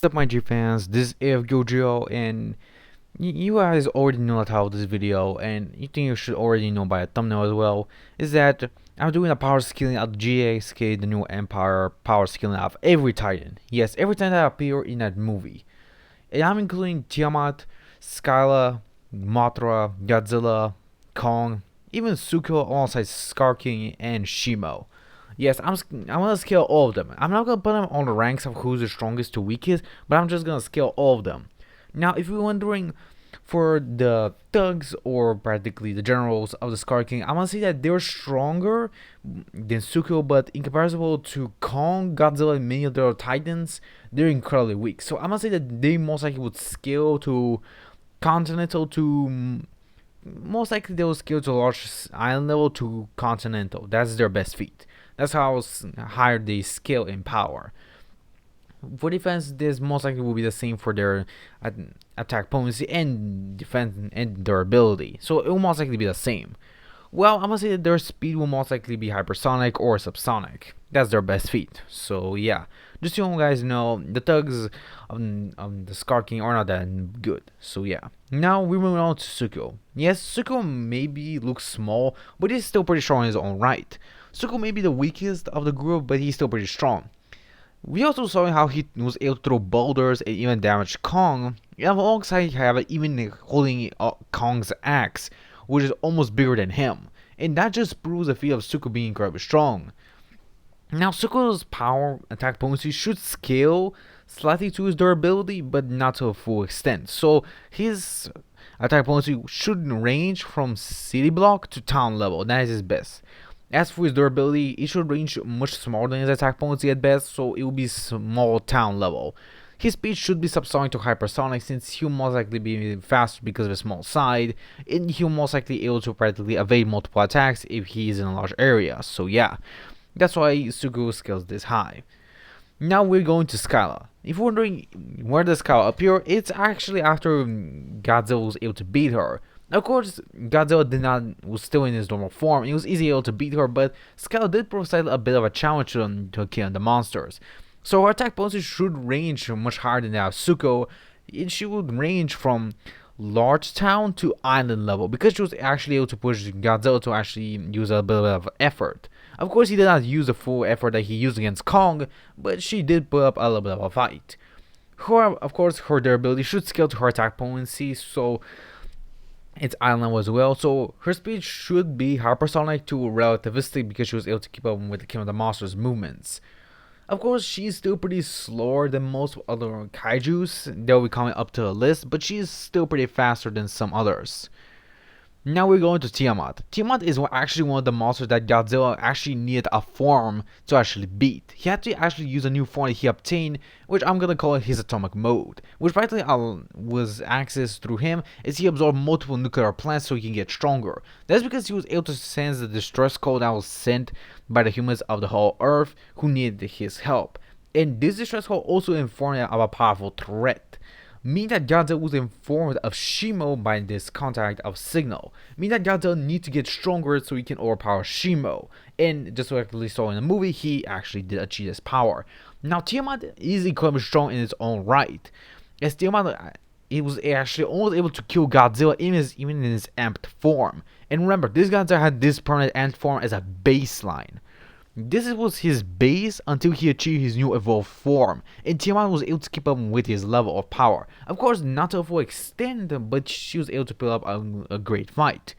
What's up, my G fans? This is AF Gojo, and you guys already know the title of this video, and you think you should already know by a thumbnail as well. Is that I'm doing a power scaling of GxK, the new Empire power scaling of every Titan. Yes, every Titan that appear in that movie, and I'm including Tiamat, Scylla, Mothra, Godzilla, Kong, even Suko, alongside Skar King and Shimo. Yes, I'm gonna scale all of them. I'm not gonna put them on the ranks of who's the strongest to weakest, but I'm just gonna scale all of them. Now, if you're wondering for the thugs or practically the generals of the Skar King, I'm gonna say that they're stronger than Suko, but in comparison to Kong, Godzilla, and many other titans, they're incredibly weak. So I'm gonna say that they most likely would scale to continental to most likely they will scale to large island level to continental. That's their best feat. That's how higher they scale in power. For defense, this most likely will be the same for their attack potency and defense and durability. So it will most likely be the same. Well, I'm gonna say that their speed will most likely be hypersonic or subsonic. That's their best feat. So yeah, just so you guys know, the thugs of the Skar King are not that good. So yeah. Now we're moving on to Suko. Yes, Suko maybe looks small, but he's still pretty strong in his own right. Suko may be the weakest of the group, but he's still pretty strong. We also saw how he was able to throw boulders and even damage Kong, and alongside even holding Kong's axe, which is almost bigger than him. And that just proves the feat of Suko being incredibly strong. Now, Suko's power attack potency should scale slightly to his durability, but not to a full extent. So his attack potency should range from city block to town level. That is his best. As for his durability, it should range much smaller than his attack potency at best, so it will be small town level. His speed should be subsonic to hypersonic since he'll most likely be faster because of his small size, and he'll most likely able to practically evade multiple attacks if he is in a large area. So yeah, that's why Suko scales this high. Now we're going to Scylla. If you're wondering where does Scylla appear, it's actually after Godzilla was able to beat her. Of course, Godzilla was still in his normal form, and he was easily able to beat her, but Scylla did provide a bit of a challenge to kill the monsters. So her attack potency should range much higher than that of Suko. She would range from large town to island level because she was actually able to push Godzilla to actually use a bit of effort. Of course, he did not use the full effort that he used against Kong, but she did put up a little bit of a fight. Of course, her durability should scale to her attack potency, so it's island level as well. So her speed should be hypersonic to relativistic because she was able to keep up with the King of the Monsters movements. Of course, she's still pretty slower than most other kaijus. They'll be coming up to the list, but she's still pretty faster than some others. Now we're going to Tiamat. Tiamat is actually one of the monsters that Godzilla actually needed a form to actually beat. He had to actually use a new form that he obtained, which I'm gonna call his atomic mode, which practically was accessed through him as he absorbed multiple nuclear plants so he can get stronger. That's because he was able to sense the distress call that was sent by the humans of the whole Earth who needed his help. And this distress call also informed him of a powerful threat, meaning that Godzilla was informed of Shimo by this contact of signal, meaning that Godzilla needs to get stronger so he can overpower Shimo. And just like we saw in the movie, he actually did achieve this power. Now Tiamat is incredibly strong in its own right, as Tiamat it was actually almost able to kill Godzilla even in his amped form. And remember, this Godzilla had this permanent amped form as a baseline. This was his base until he achieved his new evolved form, and Tiamat was able to keep up with his level of power. Of course, not to a full extent, but she was able to put up a great fight.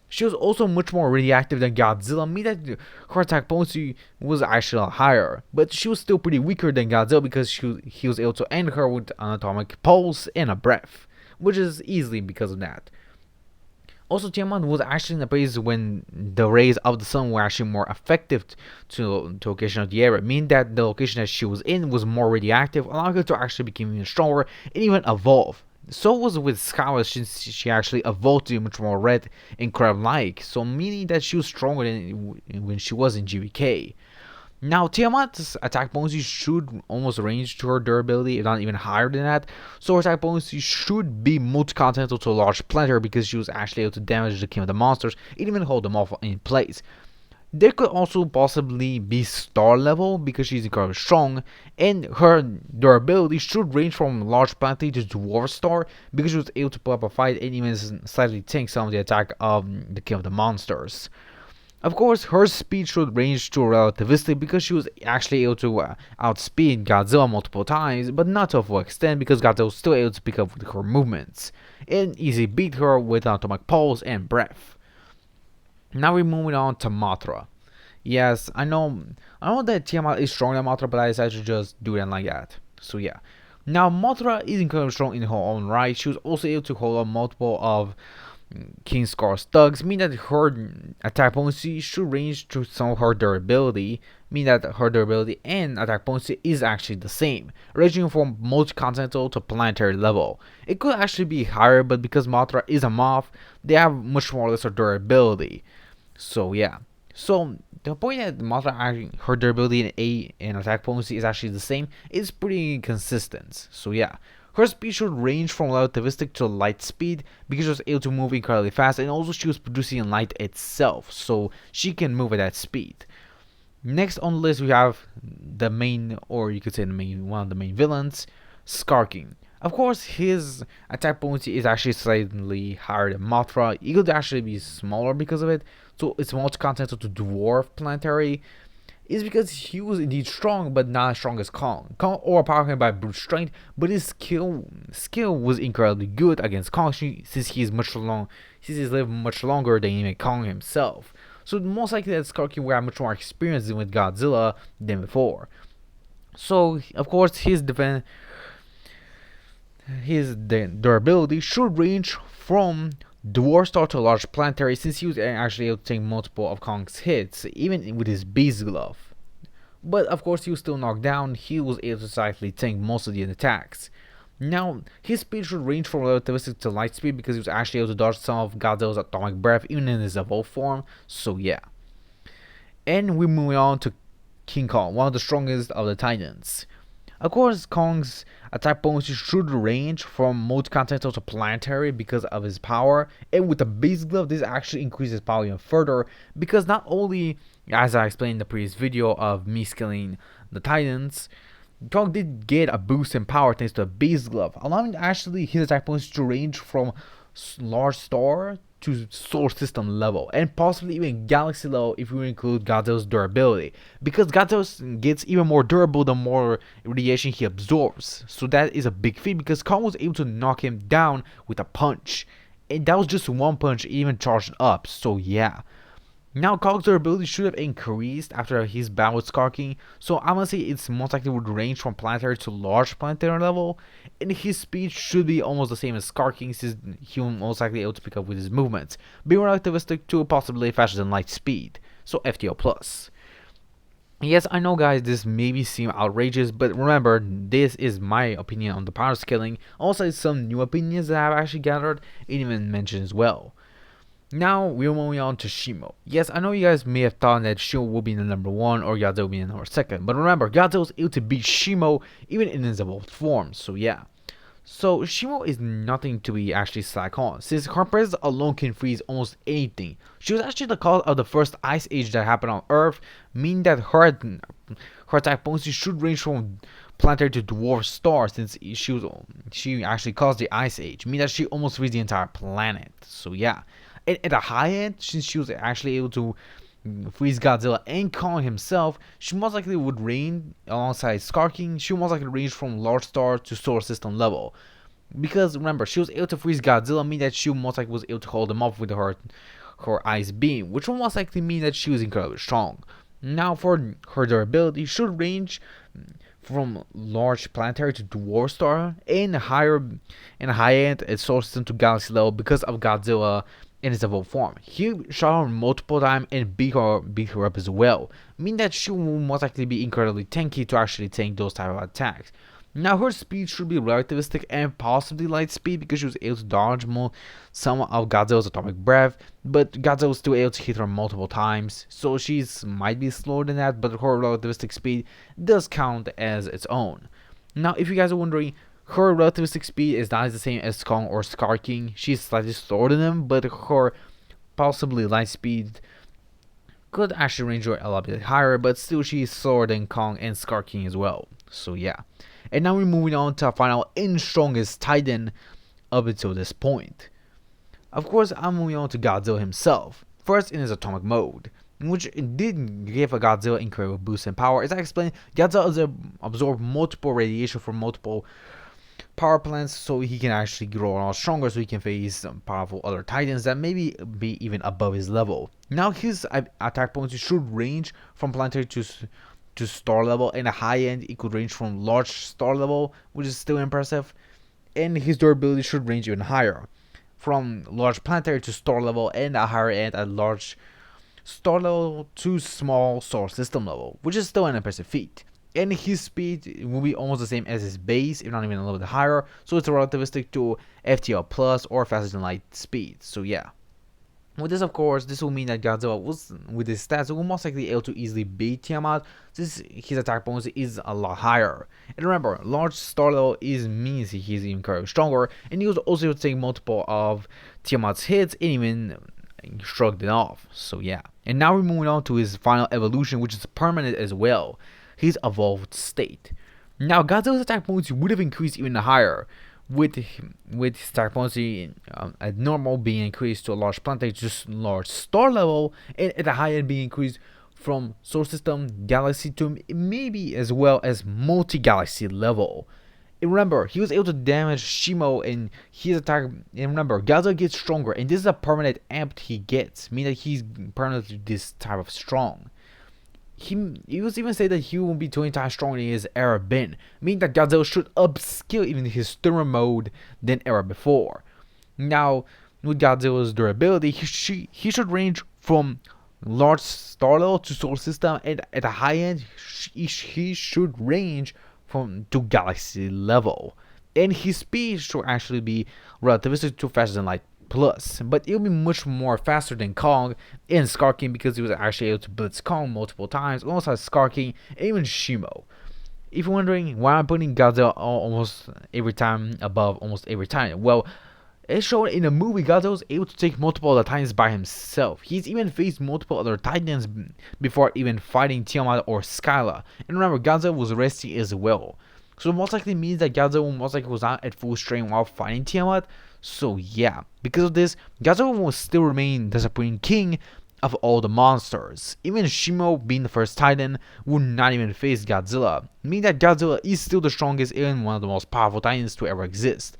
She was also much more radioactive than Godzilla, meaning that her attack potency was actually higher, but she was still pretty weaker than Godzilla because he was able to end her with an atomic pulse and a breath, which is easily because of that. Also, Tiamat was actually in a place when the rays of the sun were actually more effective to location of the area, meaning that the location that she was in was more radioactive, allowing her to actually become even stronger and even evolve. So was with Scylla, since she actually evolved to be much more red and crab-like, so meaning that she was stronger than when she was in GxK. Now, Tiamat's attack potency should almost range to her durability, if not even higher than that. So her attack potency should be multi-continental to a large planter because she was actually able to damage the King of the Monsters and even hold them off in place. There could also possibly be star level because she's incredibly strong, and her durability should range from large planetary to dwarf star because she was able to put up a fight and even slightly tank some of the attack of the king of the monsters. Of course, her speed should range to relativistic because she was actually able to outspeed Godzilla multiple times, but not to a full extent because Godzilla was still able to pick up with her movements and easily beat her with atomic pulse and breath. Now we're moving on to Mothra. Yes, I know that Tiamat is stronger than Mothra, but I decided to just do it like that. So yeah. Now Mothra is incredibly strong in her own right. She was also able to hold on multiple of King Scar's thugs, meaning that her attack potency should range to some of her durability, meaning that her durability and attack potency is actually the same, ranging from multi-continental to planetary level. It could actually be higher, but because Mothra is a moth, they have much more or lesser durability. So yeah. So the point that Mothra her durability and A and attack potency is actually the same is pretty consistent. So yeah. Her speed should range from relativistic to light speed because she was able to move incredibly fast, and also she was producing light itself, so she can move at that speed. Next on the list we have the main, or you could say one of the main villains, Skar. Of course, his attack potency is actually slightly higher than Mothra. He could actually be smaller because of it, so it's multi-continental to dwarf planetary, is because he was indeed strong, but not as strong as Kong. Kong overpowered him by brute strength, but his skill was incredibly good against Kong since he's lived much longer than even Kong himself. So most likely that Skar will have much more experience with Godzilla than before. So of course his durability should range from dwarf star to large planetary since he was actually able to take multiple of Kong's hits, even with his beast glove. But of course he was still knocked down, he was able to slightly tank most of the attacks. Now, his speed should range from relativistic to light speed because he was actually able to dodge some of Godzilla's atomic breath even in his evolved form, so yeah. And we're moving on to King Kong, one of the strongest of the Titans. Of course, Kong's attack potency should range from multi-continental to planetary because of his power, and with the beast glove, this actually increases power even further because not only, as I explained in the previous video of me scaling the Titans, Kong did get a boost in power thanks to the beast glove, allowing actually his attack potency to range from large star to solar system level, and possibly even galaxy level if you include Godzilla's durability, because Godzilla gets even more durable the more radiation he absorbs. So that is a big feat because Kong was able to knock him down with a punch, and that was just one punch even charged up. So yeah. Now Kong's durability should have increased after his battle with Skar, so I'm gonna say it's most likely would range from planetary to large planetary level, and his speed should be almost the same as Skar, since he will most likely able to pick up with his movements, being relativistic to possibly faster than light speed, so FTO plus. Yes, I know guys, this maybe seem outrageous, but remember, this is my opinion on the power scaling, also some new opinions that I've actually gathered and even mentioned as well. Now we're moving on to Shimo. Yes, I know you guys may have thought that Shimo will be in the number 1 or Godzilla will be in the number 2nd, but remember, Godzilla was able to beat Shimo even in his evolved form, so yeah. So Shimo is nothing to be actually slack on, since her presence alone can freeze almost anything. She was actually the cause of the first ice age that happened on Earth, meaning that her attack potency should range from planetary to dwarf star, since she actually caused the ice age, meaning that she almost freezed the entire planet. So yeah. At a high end, since she was actually able to freeze Godzilla and Kong himself, she most likely would reign alongside Skar. She would most likely range from large star to solar system level. Because remember, she was able to freeze Godzilla, meaning that she most likely was able to hold him off with her ice beam, which will most likely mean that she was incredibly strong. Now for her durability, she should range from large planetary to dwarf star and higher and high end at solar system to galaxy level because of Godzilla in his evolved form. He shot her multiple times and beat her up as well, meaning that she will most likely be incredibly tanky to actually tank those type of attacks. Now her speed should be relativistic and possibly light speed because she was able to dodge some of Godzilla's atomic breath, but Godzilla was still able to hit her multiple times, so she might be slower than that, but her relativistic speed does count as its own. Now if you guys are wondering, her relativistic speed is not the same as Kong or Skar. She's slightly slower than them, but her possibly light speed could actually range her a lot bit higher, but still she's slower than Kong and Skar King as well. So yeah. And now we're moving on to our final and strongest Titan up until this point. Of course, I'm moving on to Godzilla himself. First in his atomic mode, which did give a Godzilla incredible boost in power. As I explained, Godzilla absorbed multiple radiation from multiple power plants, so he can actually grow a lot stronger, so he can face some powerful other titans that maybe be even above his level. Now his attack points should range from planetary to star level, and a high end it could range from large star level, which is still impressive, and his durability should range even higher, from large planetary to star level, and a higher end at large star level to small solar system level, which is still an impressive feat. And his speed will be almost the same as his base, if not even a little bit higher, so it's relativistic to FTL plus or faster than light speed. So yeah. With this, of course, this will mean that Godzilla with his stats will most likely able to easily beat Tiamat, since his attack bonus is a lot higher. And remember, large star level means he's even incredibly stronger, and he was also able to take multiple of Tiamat's hits and even shrugged it off. So yeah. And now we're moving on to his final evolution, which is permanent as well, his evolved state. Now Godzilla's attack bonus would have increased even higher, with his attack bonus at normal being increased to a large planetary to large star level, and at the high end being increased from solar system, galaxy to maybe as well as multi-galaxy level. And remember, he was able to damage Shimo and his attack. And remember, Godzilla gets stronger, and this is a permanent amp he gets, meaning that he's permanently this type of strong. He was even say that he will be 20 times stronger than he has ever been, meaning that Godzilla should upskill even his thermal mode than ever before. Now, with Godzilla's durability, he should range from large star level to solar system, and at the high end, he should range from to galaxy level. And his speed should actually be relativistic to faster than light plus, but it'll be much more faster than Kong and Skar King, because he was actually able to blitz Kong multiple times, alongside Skar King and even Shimo. If you're wondering why I'm putting Godzilla almost every time above almost every time, well, it's shown in the movie Godzilla was able to take multiple other titans by himself. He's even faced multiple other titans before even fighting Tiamat or Scylla. And remember, Godzilla was resting as well, so it most likely means that Godzilla most likely was not at full strength while fighting Tiamat. So yeah, because of this, Godzilla will still remain the supreme king of all the monsters. Even Shimo, being the first titan, would not even face Godzilla, meaning that Godzilla is still the strongest and one of the most powerful titans to ever exist.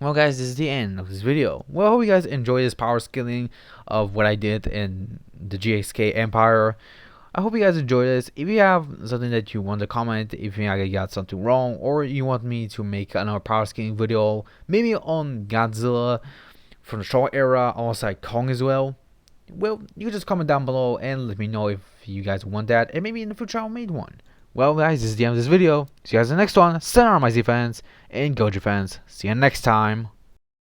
Well guys, this is the end of this video. Well, I hope you guys enjoyed this power scaling of what I did in the GxK Empire. I hope you guys enjoyed this. If you have something that you want to comment, if you think I got something wrong, or you want me to make another power scaling video, maybe on Godzilla from the Shaw era, alongside Kong as well, well, you can just comment down below and let me know if you guys want that, and maybe in the future I'll make one. Well guys, this is the end of this video. See you guys in the next one. Stay on my Z fans and Goji fans. See you next time.